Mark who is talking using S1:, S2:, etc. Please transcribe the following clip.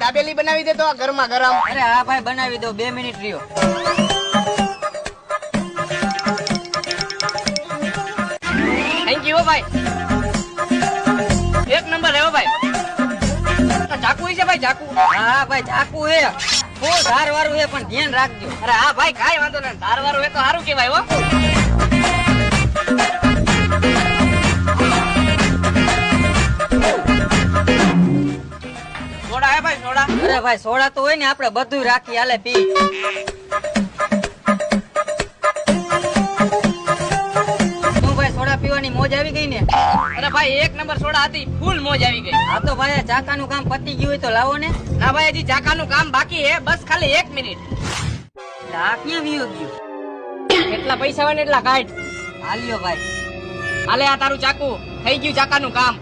S1: દાબેલી બનાવી દે તો આ ગરમા ગરમ.
S2: અરે હા ભાઈ બનાવી દો 2 મિનિટ રહ્યો.
S1: થેન્ક યુ ભાઈ. એક નંબર હે ભાઈ. ચાકુ છે ભાઈ ચાકુ.
S2: હા ભાઈ ચાકુ હે બહુ ધાર વાળું હે પણ ધ્યાન રાખજો.
S1: અરે હા ભાઈ કાઈ વાંધો નહીં. ધાર વાળું હે તો સારું કેવાય હો. સોડા હે ભાઈ સોડા.
S2: અરે ભાઈ સોડા તો હોય ને આપણે બધું રાખી હાલે પી. શું ભાઈ સોડા પીવાની મોજ આવી ગઈ ને?
S1: અરે ભાઈ એક નંબર સોડા હતી ફૂલ મોજ આવી ગઈ.
S2: હા તો ભાઈ ચાકાનું કામ પતી ગયું હોય તો લાવો ને.
S1: ના ભાઈ હજી ચાકાનું કામ બાકી હે બસ ખાલી 1 મિનિટ.
S2: આ ક્યાં વિયો ગયો?
S1: કેટલા પૈસા હોય ને એટલા કાઢ.
S2: હાલ્યો ભાઈ.
S1: હાલે આ તારું ચાકુ થઈ ગયું ચાકાનું કામ.